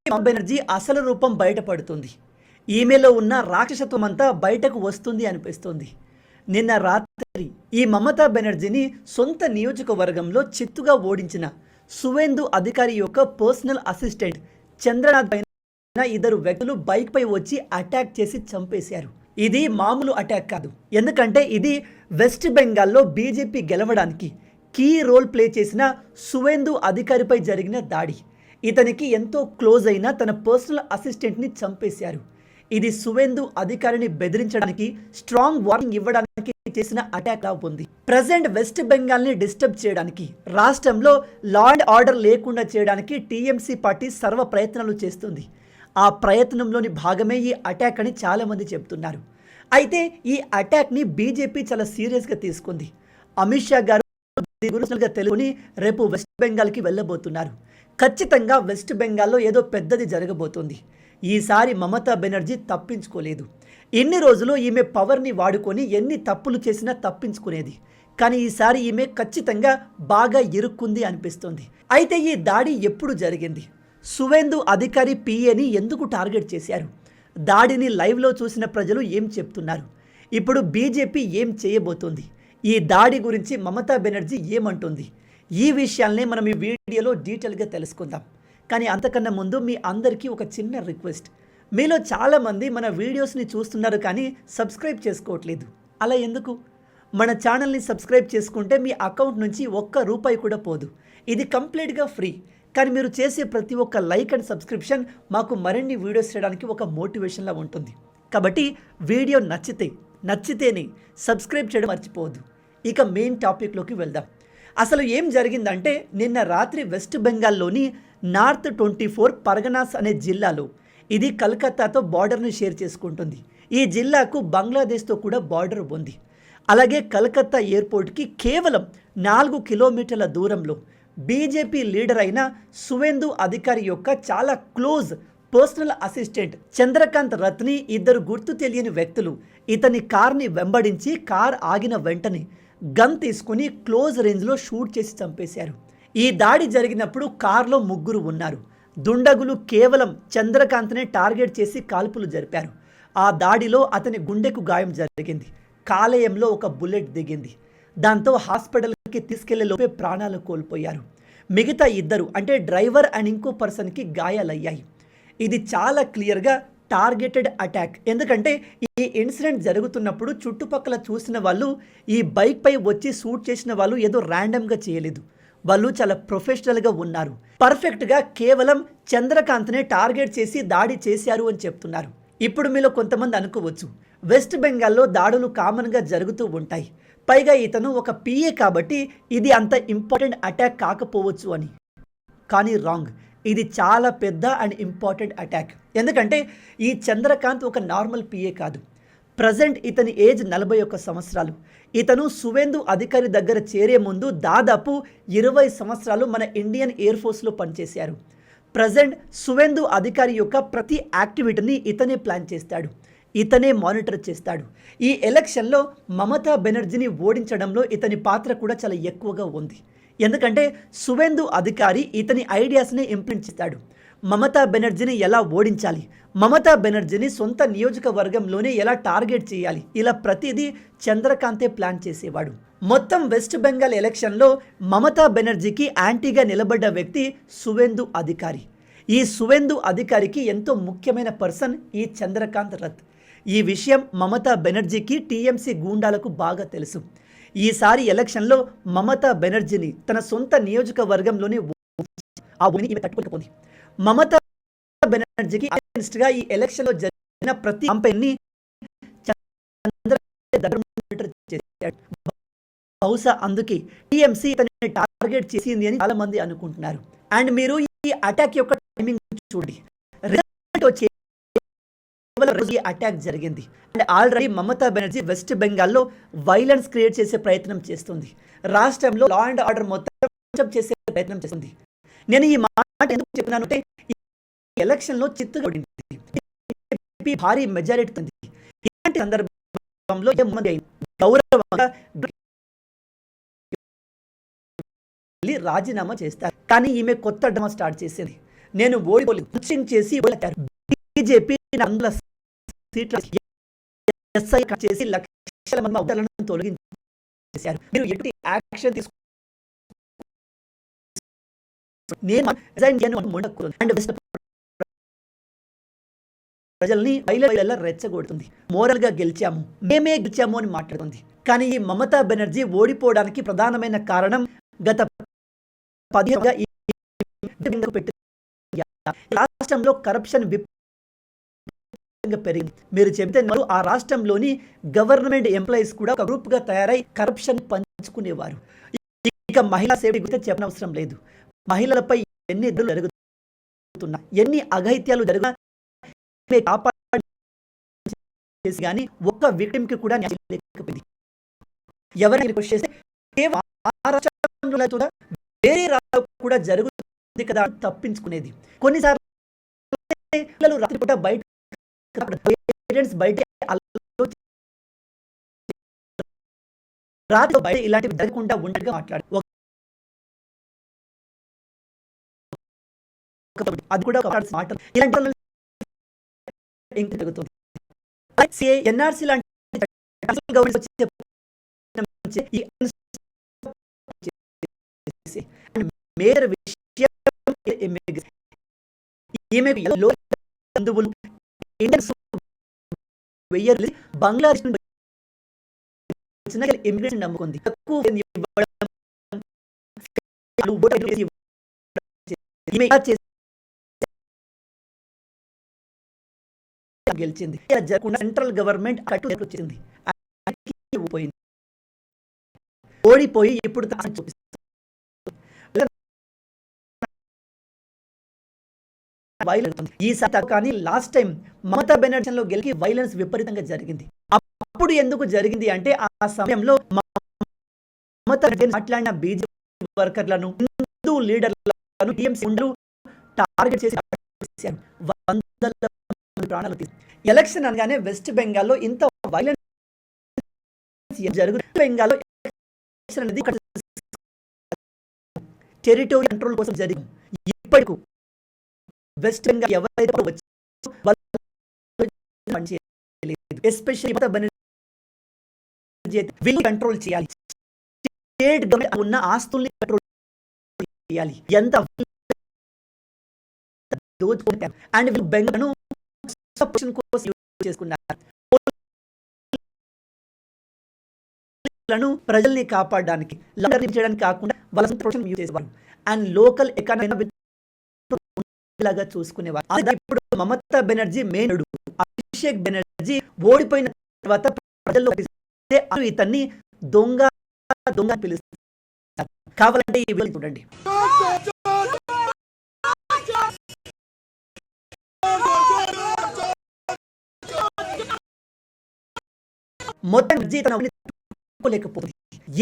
మమతా బెనర్జీ అసలు రూపం బయటపడుతుంది. ఈమెలో ఉన్న రాక్షసత్వం అంతా బయటకు వస్తుంది అనిపిస్తుంది. నిన్న రాత్రి ఈ మమతా బెనర్జీని సొంత నియోజకవర్గంలో చిత్తుగా ఓడించిన సువేందు అధికారి యొక్క పర్సనల్ అసిస్టెంట్ చంద్రనాథ్ పైన ఇద్దరు వ్యక్తులు బైక్ పై వచ్చి అటాక్ చేసి చంపేశారు. ఇది మామూలు అటాక్ కాదు, ఎందుకంటే ఇది వెస్ట్ బెంగాల్లో బీజేపీ గెలవడానికి కీ రోల్ ప్లే చేసిన సువేందు అధికారిపై జరిగిన దాడి. ఇతనికి ఎంతో క్లోజ్ అయిన తన పర్సనల్ అసిస్టెంట్ని చంపేశారు. ఇది సువేందు అధికారిని బెదిరించడానికి, స్ట్రాంగ్ వార్నింగ్ ఇవ్వడానికి చేసిన అటాక్ లా ఉంది. ప్రజెంట్ వెస్ట్ బెంగాల్ని డిస్టర్బ్ చేయడానికి, రాష్ట్రంలో లా అండ్ ఆర్డర్ లేకుండా చేయడానికి టీఎంసీ పార్టీ సర్వ ప్రయత్నాలు చేస్తుంది. ఆ ప్రయత్నంలోని భాగమే ఈ అటాక్ అని చాలామంది చెప్తున్నారు. అయితే ఈ అటాక్ని బీజేపీ చాలా సీరియస్గా తీసుకుంది. అమిత్ షా గారు గురుసులుగా తెలుగుని రేపు వెస్ట్ బెంగాల్కి వెళ్ళబోతున్నారు. ఖచ్చితంగా వెస్ట్ బెంగాల్లో ఏదో పెద్దది జరగబోతుంది. ఈసారి మమతా బెనర్జీ తప్పించుకోలేదు. ఎన్ని రోజులు ఈమె పవర్ని వాడుకొని ఎన్ని తప్పులు చేసినా తప్పించుకునేది. కానీ ఈసారి ఈమె ఖచ్చితంగా బాగా ఇరుక్కుంది అనిపిస్తుంది. అయితే ఈ దాడి ఎప్పుడు జరిగింది? సువేందు అధికారి పిఏని ఎందుకు టార్గెట్ చేశారు? దాడిని లైవ్లో చూసిన ప్రజలు ఏం చెప్తున్నారు? ఇప్పుడు బీజేపీ ఏం చేయబోతోంది? ఈ దాడి గురించి మమతా బెనర్జీ ఏమంటుంది? ఈ విషయాల్ని మనం ఈ వీడియోలో డీటెయిల్గా తెలుసుకుందాం. కానీ అంతకన్నా ముందు మీ అందరికీ ఒక చిన్న రిక్వెస్ట్. మీలో చాలామంది మన వీడియోస్ని చూస్తున్నారు కానీ సబ్స్క్రైబ్ చేసుకోవట్లేదు. అలా ఎందుకు? మన ఛానల్ని సబ్స్క్రైబ్ చేసుకుంటే మీ అకౌంట్ నుంచి ₹1 కూడా పోదు. ఇది కంప్లీట్గా ఫ్రీ. కానీ మీరు చేసే ప్రతి ఒక్క లైక్ అండ్ సబ్స్క్రిప్షన్ మాకు మరిన్ని వీడియోస్ చేయడానికి ఒక మోటివేషన్లా ఉంటుంది. కాబట్టి వీడియో నచ్చితేనే సబ్స్క్రైబ్ చేయడం మర్చిపోవద్దు. ఇక మెయిన్ టాపిక్లోకి వెళ్దాం. అసలు ఏం జరిగిందంటే, నిన్న రాత్రి వెస్ట్ బెంగాల్లోని నార్త్ 24 పరగనాస్ అనే జిల్లాలో, ఇది కలకత్తాతో బార్డర్ని షేర్ చేసుకుంటుంది. ఈ జిల్లాకు బంగ్లాదేశ్తో కూడా బార్డర్ ఉంది. అలాగే కలకత్తా ఎయిర్పోర్ట్కి కేవలం 4 కిలోమీటర్ల దూరంలో బీజేపీ లీడర్ అయిన సువేందు అధికారి యొక్క చాలా క్లోజ్ పర్సనల్ అసిస్టెంట్ చంద్రకాంత్ రత్ని ఇద్దరు గుర్తు తెలియని వ్యక్తులు ఇతని కార్ని వెంబడించి కార్ ఆగిన వెంటనే గన్ తీసుకుని క్లోజ్ రేంజ్లో షూట్ చేసి చంపేశారు. ఈ దాడి జరిగినప్పుడు కార్లో 3 ఉన్నారు. దుండగులు కేవలం చంద్రకాంత్నే టార్గెట్ చేసి కాల్పులు జరిపారు. ఆ దాడిలో అతని గుండెకు గాయం జరిగింది. కాలేయంలో ఒక బుల్లెట్ దిగింది. దాంతో హాస్పిటల్కి తీసుకెళ్లే లోపే ప్రాణాలు కోల్పోయారు. మిగతా ఇద్దరు అంటే డ్రైవర్ అండ్ ఇంకో పర్సన్కి గాయాలయ్యాయి. ఇది చాలా క్లియర్గా టార్గెటెడ్ అటాక్. ఎందుకంటే ఈ ఇన్సిడెంట్ జరుగుతున్నప్పుడు చుట్టుపక్కల చూసిన వాళ్ళు, ఈ బైక్ పై వచ్చి షూట్ చేసిన వాళ్ళు ఏదో ర్యాండమ్గా చేయలేదు. వాళ్ళు చాలా ప్రొఫెషనల్గా ఉన్నారు. పర్ఫెక్ట్గా కేవలం చంద్రకాంత్నే టార్గెట్ చేసి దాడి చేశారు అని చెప్తున్నారు. ఇప్పుడు మీలో కొంతమంది అనుకోవచ్చు, వెస్ట్ బెంగాల్లో దాడులు కామన్గా జరుగుతూ ఉంటాయి, పైగా ఇతను ఒక పిఏ కాబట్టి ఇది అంత ఇంపార్టెంట్ అటాక్ కాకపోవచ్చు అని. కానీ రాంగ్. ఇది చాలా పెద్ద అండ్ ఇంపార్టెంట్ అటాక్. ఎందుకంటే ఈ చంద్రకాంత్ ఒక నార్మల్ పిఏ కాదు. ప్రజెంట్ ఇతని ఏజ్ 41 సంవత్సరాలు. ఇతను సువేందు అధికారి దగ్గర చేరే ముందు దాదాపు 20 సంవత్సరాలు మన ఇండియన్ ఎయిర్ ఫోర్స్లో పనిచేశారు. ప్రజెంట్ సువేందు అధికారి యొక్క ప్రతి యాక్టివిటీని ఇతనే ప్లాన్ చేస్తాడు, ఇతనే మానిటర్ చేస్తాడు. ఈ ఎలక్షన్లో మమతా బెనర్జీని ఓడించడంలో ఇతని పాత్ర కూడా చాలా ఎక్కువగా ఉంది. ఎందుకంటే సువేందు అధికారి ఇతని ఐడియాస్ని ఇంప్లిమెంట్ చేస్తాడు. మమతా బెనర్జీని ఎలా ఓడించాలి, మమతా బెనర్జీని సొంత నియోజకవర్గంలోనే ఎలా టార్గెట్ చేయాలి, ఇలా ప్రతిదీ చంద్రకాంతే ప్లాన్ చేసేవాడు. మొత్తం వెస్ట్ బెంగాల్ ఎలక్షన్లో మమతా బెనర్జీకి యాంటీగా నిలబడ్డ వ్యక్తి సువేందు అధికారి. ఈ సువేందు అధికారికి ఎంతో ముఖ్యమైన పర్సన్ ఈ చంద్రకాంత్ రత్. ఈ విషయం మమతా బెనర్జీకి టీఎంసీ గూండాలకు బాగా తెలుసు. ఈసారి ఎలక్షన్లో మమతా బెనర్జీని తన సొంత నియోజకవర్గంలోనే ఆ ఓని ఈమె తట్టుకోలేకపోయింది. మమతా బెనర్జీకి అగెన్స్ట్గా ఈ ఎలక్షన్లో జరిగిన ప్రతి క్యాంపెయిన్ని చేశాడు. బహుశా అందుకే టీఎంసీ తనని టార్గెట్ చేసింది అని చాలా మంది అనుకుంటున్నారు. అండ్ మీరు ఈ అటాక్ యొక్క టైమింగ్ చూడండి. రిజల్ట్ వచ్చే ఈ అటాక్ జరిగింది and already Mamata Banerjee west బెంగాల్లో వైలెన్స్ క్రియేట్ చేసే ప్రయత్నం చేస్తుంది. రాష్ట్రంలో లా అండ్ ఆర్డర్ మొత్తం చేసే ప్రయత్నం చేస్తుంది. నేను ఈ మాట ఎందుకు చెప్తున్నాను అంటే, ఈ ఎలక్షన్లో చిత్తుగా భారీ మెజారిటీ ఉంది. ఇలాంటి సందర్భంలో గౌరవంగా రాజీనామా చేస్తారు. కానీ ఈమె కొత్త డ్రామా స్టార్ట్ చేసింది. నేను ఓడిపోలేదు, కోచింగ్ చేసి ఓడిపోయారు. బీజేపీ 100 సీట్ల ఎస్ఐ చేసి లక్షల మంది ఓటర్లను తొలగించేశారు. మీరు ఎటువంటి యాక్షన్ తీసుకు నేను రిజైన్ చేయను అండ్ ప్రజల్ని వైల రెచ్చగొడుతుంది. మోరల్ గా గెలిచాము, మేమే గెలిచాము అని మాట్లాడుతుంది. కానీ ఈ మమతా బెనర్జీ ఓడిపోవడానికి ప్రధానమైన కారణం గత 10 రాష్ట్రంలో కరప్షన్ పెరిగింది. మీరు చెబితే ఆ రాష్ట్రంలోని గవర్నమెంట్ ఎంప్లాయీస్ కూడా ఒక గ్రూప్ గా తయారై కరప్షన్ పంచుకునేవారు. ఇక మహిళా సేఫ్టీ గురించి చెప్పనవసరం లేదు. మహిళలపై ఎన్ని ఎదురు జరుగుతున్నా, ఎన్ని అఘాయిత్యాలు జరుగుతున్నా కానీ ఒక్క విక్టిమ్ కి కూడా న్యాయం లేకపోయింది. ఎవరైనా రిక్వెస్ట్ చేస్తే వేరే రాష్ట్రంలో కూడా జరుగుతుంది కదా తప్పించుకునేది. కొన్నిసార్లు పిల్లలు రాత్రిపూట బయట రాత్రి బయట ఇలాంటివి జరగకుండా ఉండగా మాట్లాడు. అది కూడా మాటలు ఇలాంటి జరుగుతుంది. ఎన్ఆర్సీ లాంటి బంగ్లాదేశ్ ఇమిగ్రేషన్ నమ్ముకుంది. గెలిచింది. సెంట్రల్ గవర్నమెంట్ వచ్చింది, ఓడిపోయి ఇప్పుడు ఈసారి కానీ లాస్ట్ టైం మమతా బెనర్జీలో గెలిచి వైలెన్స్ విపరీతంగా జరిగింది. అప్పుడు ఎందుకు జరిగింది అంటే ఆ సమయంలో మమతా మాట్లాడిన బీజేపీ వర్కర్లను, హిందూ లీడర్లను టార్గెట్ చేసి వందల ప్రాణాలు తీసి ఎలక్షన్ అనగానే వెస్ట్ బెంగాల్లో ఇంత వైలెన్స్ జరుగుతుంది. బెంగాల్లో అనేది టెరిటోరియల్ కంట్రోల్ కోసం జరిగింది. ఇప్పటికు వెస్ట్ బెంగాల్ ఎవరైతే ఎస్పెషల్లీ వీళ్ళు కంట్రోల్ చేయాలి. స్టేట్ గవర్నమెంట్ ఉన్న ఆస్తుల్ని కంట్రోల్ చేయాలి. ఎంత దోచుకుంటారు అండ్ వీళ్ళు బెంగాల్ను కోసం చేసుకున్నారు. ప్రజల్ని కాపాడడానికి చేయడానికి కాకుండా వాళ్ళ యూజ్ చేసేవారు అండ్ లోకల్ ఎకానమీ లాగా చూసుకునేవారు. ఇప్పుడు మమతా బెనర్జీ మేనుడు అభిషేక్ బెనర్జీ ఓడిపోయిన తర్వాత ప్రజల్లో ఇతన్ని దొంగ దొంగ పిలుస్తారు. కావాలంటే ఈ వీడియో చూడండి. మొత్తం లేకపోతుంది.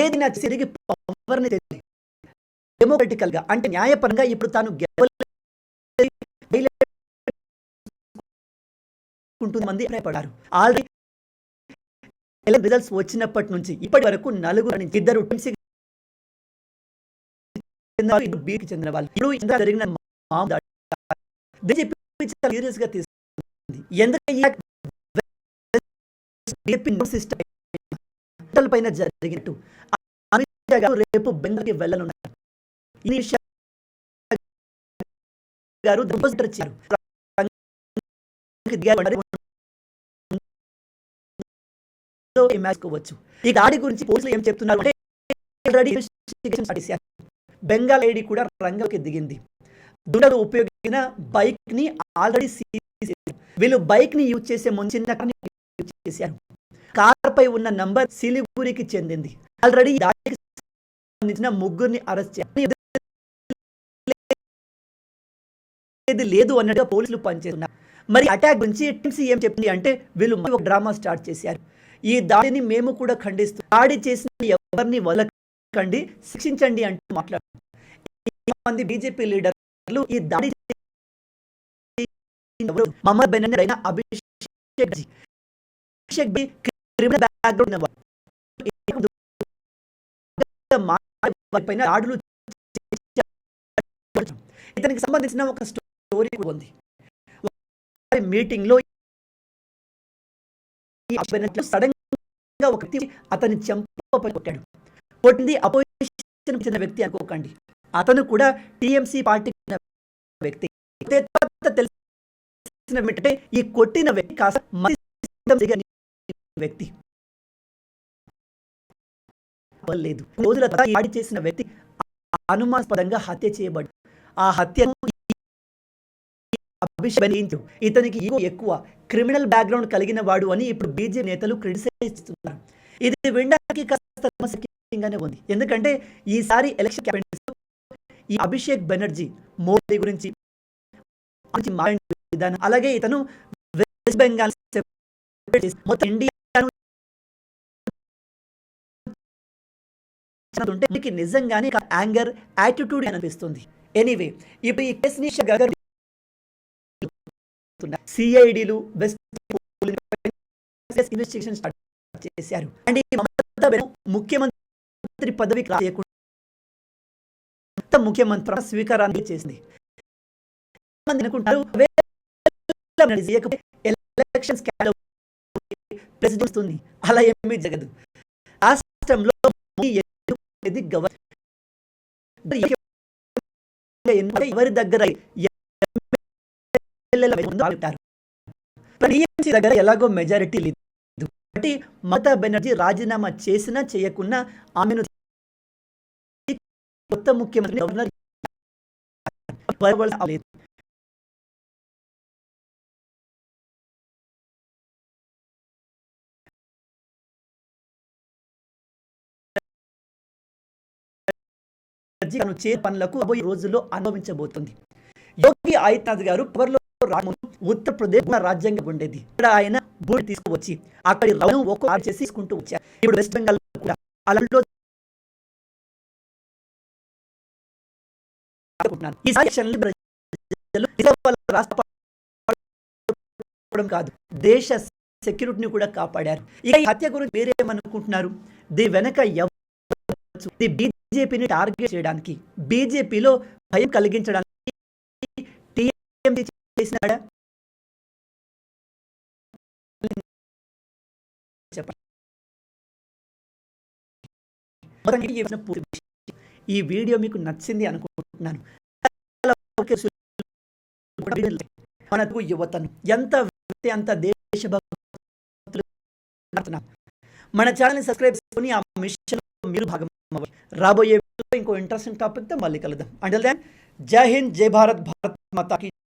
ఏదైనా తిరిగి పవర్ని డెమోక్రటికల్ గా అంటే న్యాయపరంగా ఇప్పుడు తాను మంది అభిప్రాయపడ్డారు. ఆల్రెడీ రిజల్ట్స్ వచ్చినప్పటి నుంచి ఇప్పటి వరకు 4 నుంచి 2 బీకి చెందిన వాళ్ళు ఇప్పుడు జరిగిన సీరియస్ గా తీసుకుంది. ఎందుకంటే పైన జరిగినట్టు అమిత్ షా గారు రేపు బెంగాల్కి వెళ్ళనున్నారు. ఈ దాడి గురించి పోలీసులు ఏం చెప్తున్నారు అంటే బెంగాల్ ఐడి కూడా రంగంలోకి దిగింది. దుండలు ఉపయోగించిన బైక్ ని ఆల్రెడీ వీళ్ళు బైక్ ని యూజ్ చేసే ముందు చిన్న చేశారు. కార్ పై ఉన్న నంబర్ సిలిగురికి చెందింది. ఆల్రెడీ దాడికి సంబంధించిన 3 అరెస్ట్ చేశారు. లేదు అన్నట్టుగా పోలీసులు పనిచేస్తున్నారు. మరి అటాక్ గురించి టీమ్సీ ఏం చెప్పింది అంటే వీళ్ళు ఒక డ్రామా స్టార్ట్ చేశారు. ఈ దాడిని మేము కూడా ఖండిస్తూ దాడి చేసిన ఎవరిని వదలకండి, శిక్షించండి అంటూ మాట్లాడుతున్నారు. మంది బీజేపీ లీడర్లు ఈ దాడి మమతా బెనర్జీ అయిన అభిషేక్ క్రిమినల్ బ్యాక్గ్రౌండ్ దాడులు ఇతనికి సంబంధించిన ఒక స్టోరీ కూడా ఉంది. ఒకసారి మీటింగ్‌లో సడన్ గా ఒక వ్యక్తి అతని చెంపపై కొట్టాడు. కొట్టింది అపోజిషన్ చెందిన వ్యక్తి అనుకోకండి. అతను కూడా టీఎంసీ పార్టీకి చెందిన వ్యక్తి. తర్వాత తెలిసిన వెంటనే ఈ కొట్టిన వ్యక్తి కాస్త వ్యక్తి లేదు. రోజుల తర్వాత ఈ దాడి చేసిన వ్యక్తి అనుమానాస్పదంగా హత్య చేయబడ్డాడు. ఆ హత్యను ఇతనికి ఈగో ఎక్కువ, క్రిమినల్ బ్యాక్గ్రౌండ్ కలిగిన వాడు అని ఇప్పుడు బీజేపీ నేతలు క్రిటిసైజ్ చేస్తున్నారు. ఇది వినడానికి కాస్త సమస్యగానే ఉంది. ఎందుకంటే ఈసారి ఎలక్షన్ క్యాంపెయిన్స్ ఈ అభిషేక్ బెనర్జీ మోడీ గురించి మాట్లాడిన విధానం, అలాగే ఇతను వెస్ట్ బెంగాల్ మొత్తం ఇండియాను నిజంగానే యాంగర్ యాటిట్యూడ్ అనిపిస్తుంది. ఎనీవే, ఇప్పుడు ఈ కేసుని సిఐడిలు వెస్ట్ ఇన్వెస్టిగేషన్ స్టార్ట్ చేశారు. అండ్ ఈ మమతా ముఖ్యమంత్రి పదవికి రాయకుండా ముఖ్యమంత్రి స్వీకారాన్ని చేసింది. అనుకుంటారు ఎలక్షన్స్ ప్రెసిడెంట్ వస్తుంది, అలా ఏమీ జరగదు. రాష్ట్రంలో ఎవరి దగ్గర దగ్గర ఎలాగో మెజారిటీ లేదు కాబట్టి మమతా బెనర్జీ రాజీనామా చేసినా చేయకున్నా ఆమెను కొత్త ముఖ్యమంత్రి గవర్నర్ లేదు. తను చే పనులకు రాబోయే రోజుల్లో అనుభవించబోతుంది. యోగి ఆదిత్యనాథ్ గారు పవర్లో ఉత్తరప్రదేశ్ రాజ్యాంగం ఉండేది. ఇక్కడ ఆయన భూమి తీసుకువచ్చి అక్కడి రౌను ఒక్కో చేసి తీసుకుంటూ వచ్చారు. ఇప్పుడు వెస్ట్ బెంగాల్ కూడా అలాంటి కాదు, దేశ సెక్యూరిటీని కూడా కాపాడారు. ఇక ఈ హత్య గురించి మీరేమనుకుంటున్నారు? దీని వెనక బీజేపీని టార్గెట్ చేయడానికి, బీజేపీలో భయం కలిగించడానికి టీఎంసీ చేసినాడా? ఈ వీడియో మీకు నచ్చింది అనుకుంటున్నాను. మనకు యువతను ఎంత దేశభక్తులు, మన ఛానల్ని సబ్స్క్రైబ్ చేసుకుని ఆ మిషన్లో మీరు భాగం అవ్వండి. రాబోయే ఇంకో ఇంట్రెస్టింగ్ టాపిక్తో మళ్ళీ కలుద్దాం. అంటిల్ దెన్, జై హింద్, జై భారత్, భారత్ మాతా కీ